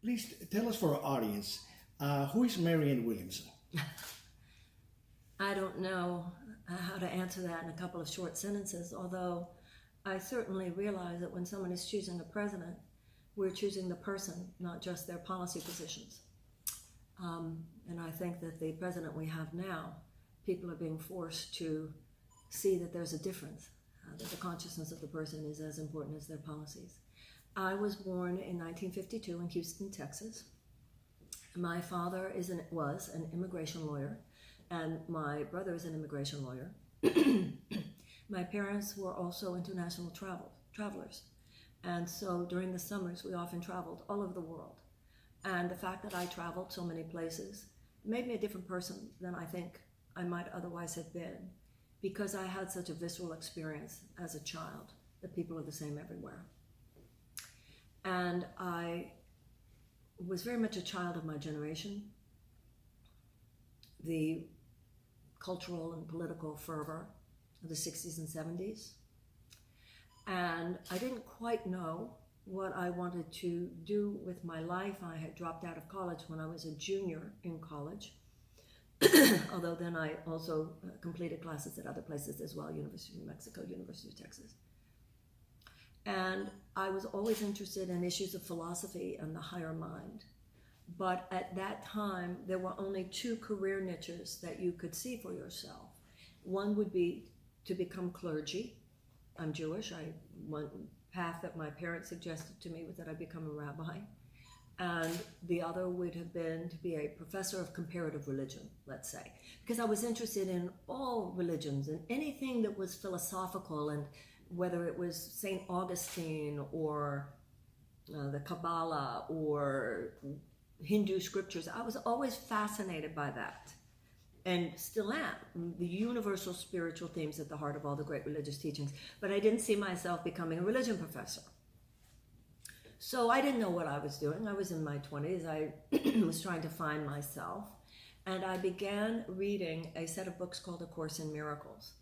Please tell us for our audience, who is Marianne Williamson? I don't know how to answer that in a couple of short sentences, although I certainly realize that when someone is choosing a president, we're choosing the person, not just their policy positions. And I think that the president we have now, people are being forced to see that there's a difference, that the consciousness of the person is as important as their policies. I was born in 1952 in Houston, Texas. My father was an immigration lawyer, and my brother is an immigration lawyer. My parents were also international travelers. And so during the summers, we often traveled all over the world. And the fact that I traveled so many places made me a different person than I think I might otherwise have been, because I had such a visceral experience as a child that people are the same everywhere. And I was very much a child of my generation. The cultural and political fervor of the 60s and 70s. And I didn't quite know what I wanted to do with my life. I had dropped out of college when I was a junior in college, although then I also completed classes at other places as well, University of New Mexico, University of Texas. And I was always interested in issues of philosophy and the higher mind. But at that time, there were only two career niches that you could see for yourself. One would be to become clergy. I'm Jewish. One path that my parents suggested to me was that I become a rabbi. And the other would have been to be a professor of comparative religion, let's say. Because I was interested in all religions and anything that was philosophical, and whether it was St. Augustine or the Kabbalah or Hindu scriptures. I was always fascinated by that, and still am. The universal spiritual themes at the heart of all the great religious teachings. But I didn't see myself becoming a religion professor. So I didn't know what I was doing. I was in my 20s. I was trying to find myself. And I began reading a set of books called A Course in Miracles.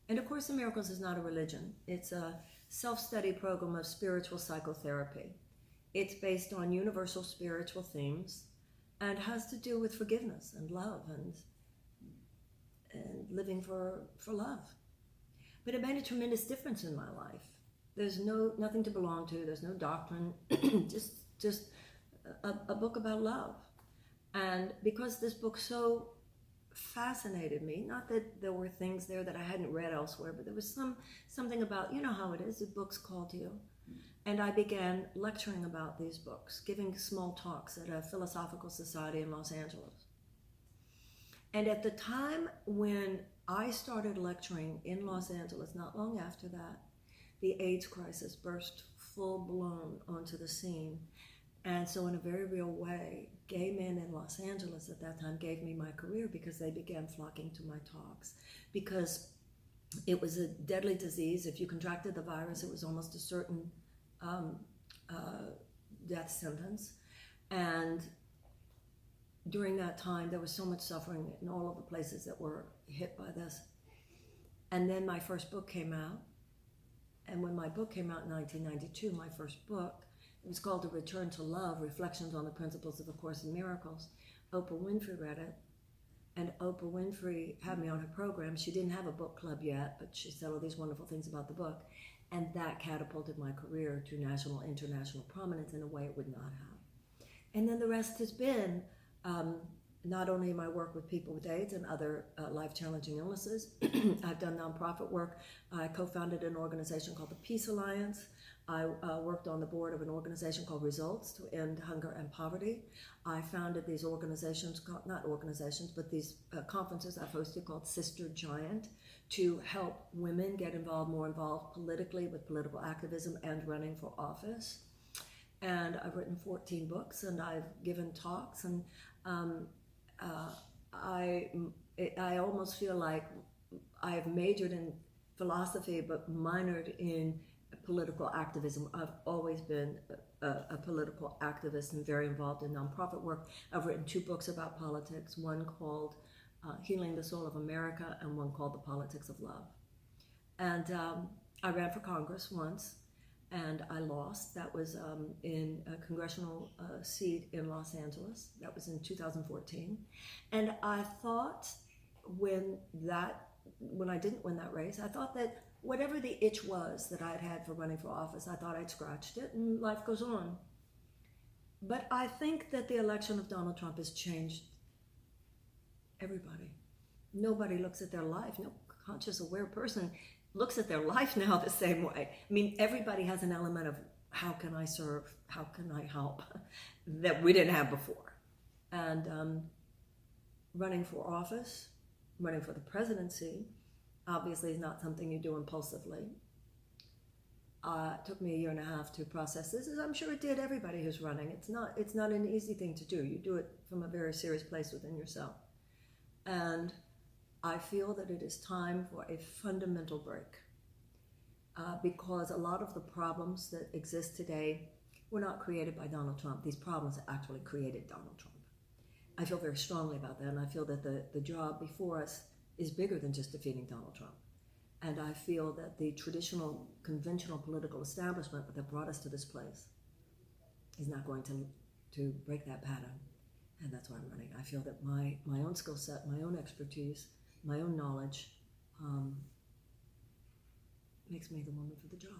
And A Course in Miracles is not a religion. It's a self-study program of spiritual psychotherapy. It's based on universal spiritual themes and has to do with forgiveness and love and living for love. But it made a tremendous difference in my life. There's nothing to belong to. There's no doctrine. just a book about love. And because this book so fascinated me, not that there were things there that I hadn't read elsewhere, but there was something about, you know how it is, the books call to you. And I began lecturing about these books, giving small talks at a philosophical society in Los Angeles. And at the time when I started lecturing in Los Angeles, not long after that, the AIDS crisis burst full-blown onto the scene. And so in a very real way, gay men in Los Angeles at that time gave me my career, because they began flocking to my talks. Because it was a deadly disease. If you contracted the virus, it was almost a certain death sentence. And during that time, there was so much suffering in all of the places that were hit by this. And then my first book came out. And when my book came out in 1992, my first book, it was called A Return to Love, Reflections on the Principles of A Course in Miracles. Oprah Winfrey read it. And Oprah Winfrey had me on her program. She didn't have a book club yet, but she said all these wonderful things about the book. And that catapulted my career to national, international prominence in a way it would not have. And then the rest has been not only my work with people with AIDS and other life-challenging illnesses. I've done nonprofit work. I co-founded an organization called the Peace Alliance. I worked on the board of an organization called Results to end hunger and poverty. I founded these organizations, not organizations, but these conferences I've hosted called Sister Giant, to help women get more involved politically with political activism and running for office. And I've written 14 books, and I've given talks, and I almost feel like I've majored in philosophy but minored in political activism. I've always been a political activist and very involved in nonprofit work. I've written 2 books about politics, one called Healing the Soul of America and one called The Politics of Love. And I ran for Congress once, and I lost. That was in a congressional seat in Los Angeles. That was in 2014. And I thought when I didn't win that race, I thought that whatever the itch was that I'd had for running for office, I thought I'd scratched it and life goes on. But I think that the election of Donald Trump has changed everybody. Nobody looks at their life. No conscious, aware person looks at their life now the same way. I mean, everybody has an element of how can I serve, how can I help, that we didn't have before. And running for office, running for the presidency, obviously is not something you do impulsively. It took me a year and a half to process this, as I'm sure it did everybody who's running. It's not an easy thing to do. You do it from a very serious place within yourself. And I feel that it is time for a fundamental break because a lot of the problems that exist today were not created by Donald Trump. These problems actually created Donald Trump. I feel very strongly about that, and I feel that the job before us is bigger than just defeating Donald Trump. And I feel that the traditional, conventional political establishment that brought us to this place is not going to break that pattern. And that's why I'm running. I feel that my own skill set, my own expertise, my own knowledge makes me the woman for the job.